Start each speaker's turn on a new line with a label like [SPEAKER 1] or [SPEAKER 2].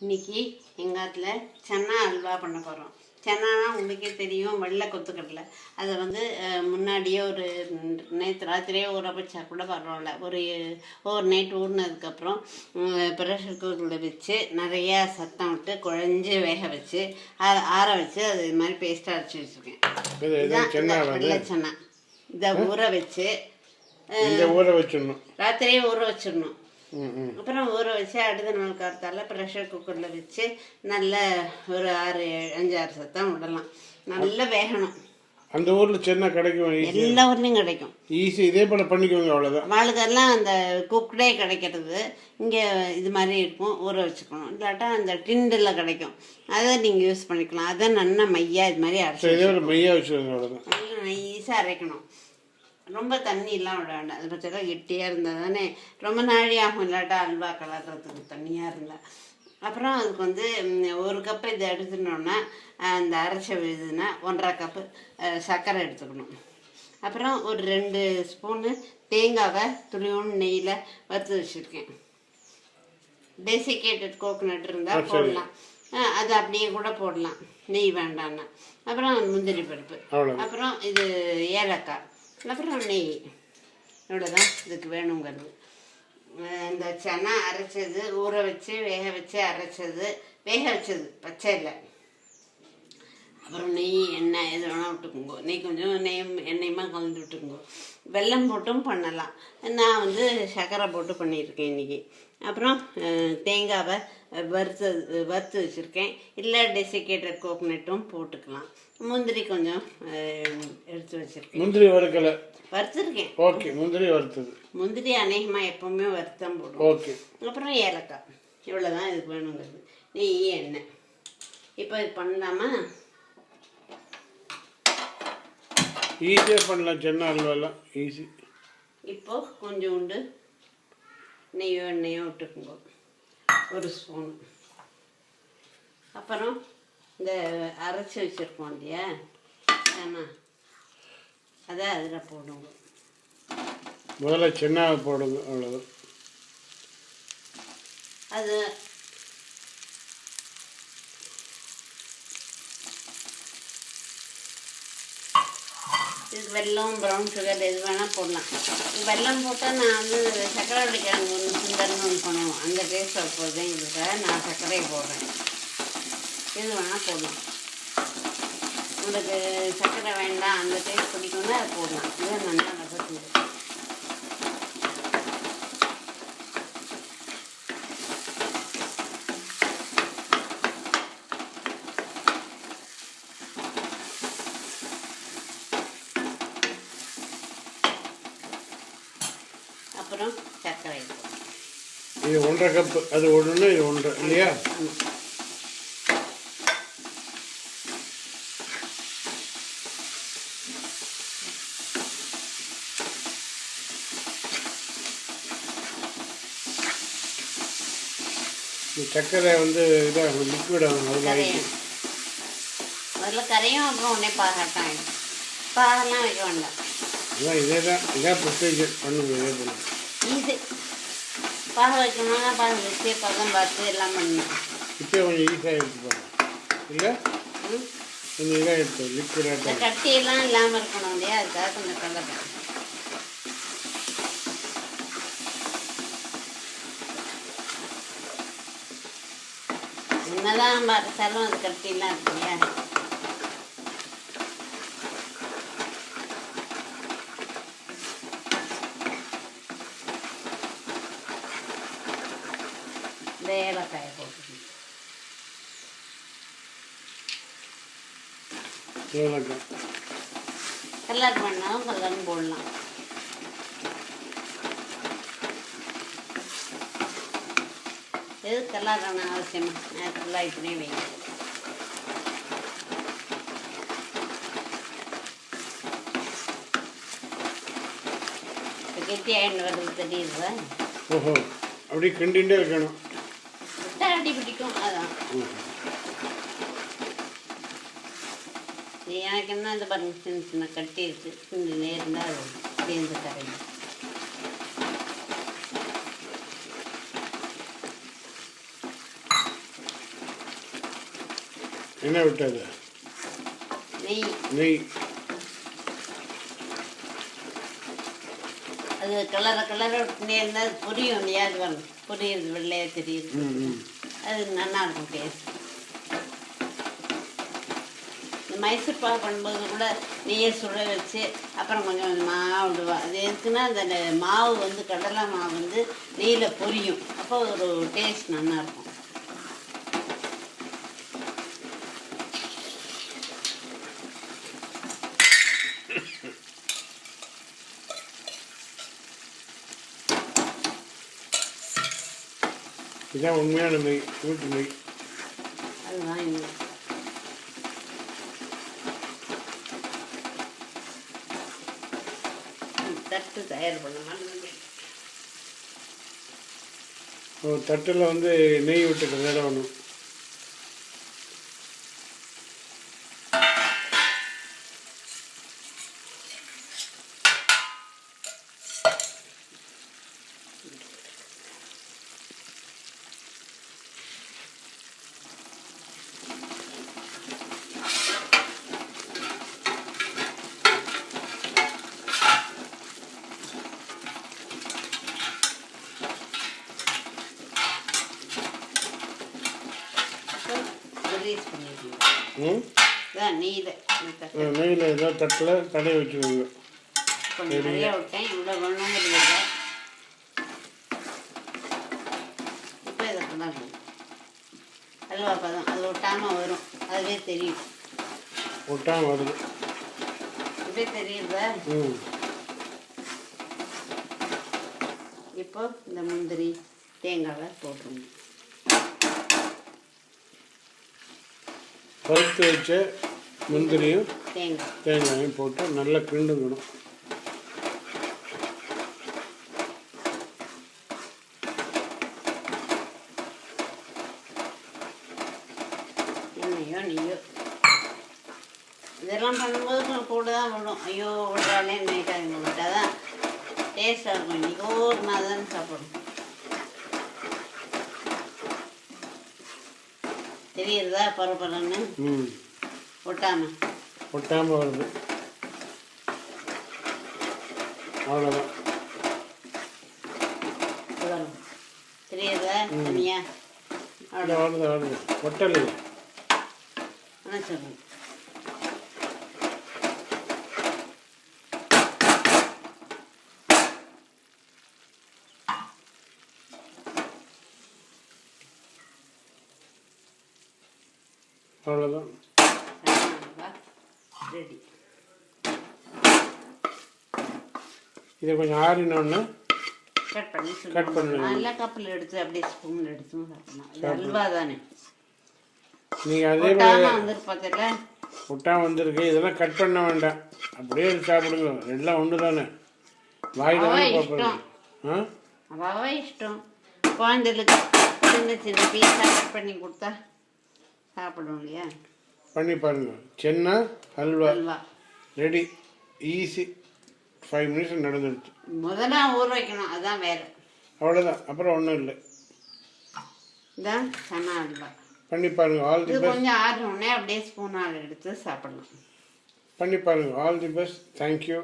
[SPEAKER 1] இன்னைக்கு எங்கள் ஆத்தில் சன்னா அல்வா பண்ண போகிறோம். சன்னானா உங்களுக்கே தெரியும், வெள்ளை கொத்துக்கடலை. அதை வந்து முன்னாடியே ஒரு நேற்று ராத்திரியே ஊற வச்சா கூட பரவாயில்ல. ஒரு நைட் ஊறினதுக்கப்புறம் ப்ரெஷர் குக்கரில் வச்சு நிறையா சத்தம் விட்டு குழஞ்சி வேக வச்சு ஆற வச்சு அது இது மாதிரி பேஸ்ட்டாக அரைச்சி வச்சுருக்கேன். இதுதான் வெள்ளை சன்னா. இதை ஊற வச்சு ராத்திரியே ஊற வச்சிடணும். அப்புறம் ஊற வச்சு அடுத்த நாள் காலத்தால் ப்ரெஷர் குக்கரில் வச்சு நல்ல ஒரு 5-6 சத்தம் விடலாம். நல்லா வேகணும்.
[SPEAKER 2] அந்த ஊரில் சென்னா கிடைக்கும்,
[SPEAKER 1] எல்லா ஊர்லேயும் கிடைக்கும்.
[SPEAKER 2] ஈஸி, இதே போல் பண்ணிக்குவாங்க, அவ்வளோதான்.
[SPEAKER 1] வாழ்க்கெல்லாம் அந்த குக்டே கிடைக்கிறது. இங்கே இது மாதிரி இருக்கும், ஊற வச்சுக்கணும். இல்லாட்டா அந்த டிண்டில் கிடைக்கும், அதை நீங்கள் யூஸ் பண்ணிக்கலாம். அதை நல்லா மையா இது மாதிரி அரைச்சி
[SPEAKER 2] மையா வச்சுக்கோங்க, அவ்வளோதான்.
[SPEAKER 1] நல்லா நைஸாக அரைக்கணும். ரொம்ப தண்ணியெல்லாம் விட வேண்டாம். அது பற்றிலாம் கெட்டியாக இருந்தால் தானே ரொம்ப நாழி ஆகும். இல்லாட்டா அல்வா கலர்றதுக்கு தண்ணியாக இருந்தால். அப்புறம் அதுக்கு வந்து 1 கப்பு இதை எடுத்துனோன்னா அந்த அரைச்ச இதுன்னா 1.5 கப்பு சர்க்கரை எடுத்துக்கணும். அப்புறம் ஒரு 2 ஸ்பூனு தேங்காவை துளியோன்னு நெய்யில் வறுத்து வச்சுருக்கேன். டெசிகேட்டட் கோகோனட் இருந்தால் போடலாம், அது அப்படியே கூட போடலாம், நெய் வேண்டான்னா. அப்புறம் முந்திரி பருப்பு, அப்புறம் இது ஏலக்காய், அப்புறம் நெய். இவ்வளோதான் இதுக்கு வேணுங்கிறது. இந்த சன்னா அரைச்சது, ஊற வச்சு வேக வச்சு அரைச்சது, வேக வச்சது பச்சை இல்லை. அப்புறம் நெய், எண்ணெய் எது வேணால் விட்டுக்குங்கோ. நெய் கொஞ்சம் எண்ணெயுமா கலந்து விட்டுக்குங்கோ. வெல்லம் போட்டும் பண்ணலாம். நான் வந்து சர்க்கரை போட்டு பண்ணியிருக்கேன் இன்றைக்கி. அப்புறம் தேங்காவை வறுத்து வச்சுருக்கேன். இல்லை டெசிகேட்டட் கோகோனட்டும் போட்டுக்கலாம். முந்திரி கொஞ்சம் எடுத்து வச்சுருக்கேன்.
[SPEAKER 2] முந்திரி வறுத்துருக்கேன்.
[SPEAKER 1] ஓகே,
[SPEAKER 2] முந்திரி வறுத்தது.
[SPEAKER 1] முந்திரி அநேகமாக எப்போவுமே வறுத்தான் போடும்.
[SPEAKER 2] ஓகே.
[SPEAKER 1] அப்புறம் ஏலக்காய். இவ்வளோதான் இதுக்கு வேணுங்கிறது. நெய், எண்ணெய். இப்போ இது பண்ணலாமா?
[SPEAKER 2] ஈஸியாக பண்ணலாம், சென்னா அல்வாலாம் ஈஸி.
[SPEAKER 1] இப்போது கொஞ்சோண்டு நெய்யோ எண்ணெயோ விட்டுக்குங்க, 1 ஸ்பூன். அப்புறம் இந்த அரைச்சி வச்சுருக்கோம் இல்லையா சன்னா, அதை அதில் போடுங்க.
[SPEAKER 2] முதல்ல சென்னாவை போடுங்க, அவ்வளோதான்.
[SPEAKER 1] அது இதுக்கு வெல்லம், ப்ரௌன் சுகர் எது வேணால் போடலாம். வெல்லம் போட்டால் நான் வந்து சர்க்கரை வள்ளிக்கிழங்கு சுண்டல்னு ஒன்று பண்ணுவோம், அந்த டேஸ்ட் அப்போது இதுக்காக நான் சர்க்கரையை போடுறேன். எது வேணால் போடலாம். உங்களுக்கு சர்க்கரை வேண்டாம், அந்த டேஸ்ட் பிடிக்கும்னா அதை போடலாம். இதை நல்லா வசதி. அப்புறம் சர்க்கரை
[SPEAKER 2] இது 1.5 கப்பு, அது 1, இது 1 இல்லையா? சர்க்கரை வந்து இதாக லிக்விட் ஆகும்,
[SPEAKER 1] முதல்ல கரையும், அப்புறம் உடனே பாகாட்டம் ஆகிடும். பாகெல்லாம் வைக்க வேண்டாம்.
[SPEAKER 2] இதான் ப்ரொசீஜர் பண்ணுங்க. இதே பண்ண
[SPEAKER 1] ஈஸி. பாக வைக்கணும்னா பாக வச்சு பக்கம் பார்த்து எல்லாம் பண்ணணும்.
[SPEAKER 2] இப்போ கொஞ்சம் ஈஸியாக எடுத்துப்பாங்க இல்லை? கொஞ்சம் இதாக எடுத்து லிக்விடாக
[SPEAKER 1] கட்டியெல்லாம் இல்லாமல் இருக்கணும் இல்லையா, அதுக்காக கொஞ்சம் கலப்பேன். என்னதான் பார்த்தாலும் அது கட்டிலாம் இருக்கு இல்லையா. இந்த ஏலக்காயை போட்டுக்கணும். கல்லாட்டு பண்ணாலும் கல்லாட்டு போடலாம். எது கல்லாட்டான அவசியமா? நேரத்தில் இப்படியே வைங்க. கெட்டி ஆயிட்டு வர்றது தெரியுது.
[SPEAKER 2] ஓஹோ, அப்படி கிண்டிகிட்டே இருக்கணும்.
[SPEAKER 1] விட்டா அடி பிடிக்கும், அதான். எனக்கு என்ன இந்த பாருங்க, சின்ன சின்ன கட்டி இருக்குது, கொஞ்சம் நேர்ந்தால் அது சேர்ந்து கரையும்.
[SPEAKER 2] என்ன விட்டது?
[SPEAKER 1] நெய்.
[SPEAKER 2] நெய்.
[SPEAKER 1] அது கலரை விட்டுனே இருந்தால் புரியும் இல்லையா? அது வரணும், புரியுது, வெள்ளையாக தெரியுது. அது நல்லா இருக்கும் டேஸ்ட். இந்த மைசூர் பாகு பண்ணும்போது கூட நெய்யை சுட வச்சு அப்புறம் கொஞ்சம் கொஞ்சமாக விடுவா. அது எதுக்குன்னா அந்த மாவு வந்து கடலை மாவு வந்து நெய்யில் பொரியும். அப்போ ஒரு டேஸ்ட் நல்லாயிருக்கும்.
[SPEAKER 2] இதான் உண்மையான நெய், வீட்டு நெய்.
[SPEAKER 1] அதுதான் இன்னும் தட்டு தயார் பண்ண மாதிரி.
[SPEAKER 2] ஒரு தட்டில் வந்து நெய் விட்டுட்டு வேணும். நெய்யில் ஏதோ தட்டில் தடை வச்சுக்கோங்க.
[SPEAKER 1] கொஞ்சம் நிறையா விட்டேன், இவ்வளோ வேணுங்கிறது இல்லை. இப்போ இதை தான் அல்வா பதம் அது ஒட்டாமல் வரும், அதுவே தெரியும்.
[SPEAKER 2] ஒட்டாமல் வருது
[SPEAKER 1] இப்படியே தெரியுதா? இப்போ இந்த முந்திரி தேங்காவை போட்டுருங்க.
[SPEAKER 2] பருத்து வச்ச முந்திரியும்
[SPEAKER 1] தேங்காயும்
[SPEAKER 2] போட்டு நல்லா கிண்டுங்கணும்.
[SPEAKER 1] எண்ணெயோ நெய்யோ இதெல்லாம் பண்ணும்போது கூட தான் விடும். ஐயோ விட்டாலே நைட்டாக விட்டால் தான் டேஸ்டாக இருக்கும். இன்றைக்கி ஒரு நாள் தானே சாப்பிடணும். தெரியுறதா பரபரன்னு?
[SPEAKER 2] ஒட்டாமல் வருது. அவ்வளோதான்.
[SPEAKER 1] தெரியுதா தனியா?
[SPEAKER 2] அவ்வளோதான். ஒட்டலை
[SPEAKER 1] ஆனால் சொல்லுங்க.
[SPEAKER 2] அவ்வளோதான்.
[SPEAKER 1] ரெடி.
[SPEAKER 2] இதை கொஞ்சம் ஆறினோன்னு
[SPEAKER 1] கட் பண்ணி நல்லா கப்பில் எடுத்து அப்படியே ஸ்பூன் எடுத்து சாப்பிடலாம். அல்வா தானே.
[SPEAKER 2] நீங்கள் அதே
[SPEAKER 1] வந்துருக்கு பார்த்தல,
[SPEAKER 2] ஒட்டாமல் வந்திருக்கு. இதெல்லாம் கட் பண்ண வேண்டாம், அப்படியே சாப்பிடுங்க. எல்லாம் ஒன்று தானே. வாய் தானே
[SPEAKER 1] இஷ்டம். அவாவா இஷ்டம். குழந்தைகளுக்கு சின்ன சின்ன பீஸாக கட் பண்ணி கொடுத்தா சாப்பிடுவோம் இல்லையா?
[SPEAKER 2] பண்ணி பாருங்க. சென்னா அல்வா ரெடி. ஈஸி. 5 மினிட்ஸ் நடந்துடுச்சு.
[SPEAKER 1] முதல்ல ஊற வைக்கணும், அதுதான் வேறு.
[SPEAKER 2] அவ்வளோதான். அப்புறம் ஒன்றும் இல்லை.
[SPEAKER 1] இதான் சன்னா அல்வா.
[SPEAKER 2] பண்ணி பாருங்க. All the best.
[SPEAKER 1] கொஞ்சம் ஆறினோடனே அப்படியே ஸ்பூனால் எடுத்து சாப்பிடலாம்.
[SPEAKER 2] பண்ணி பாருங்க. All the best. தேங்க்யூ.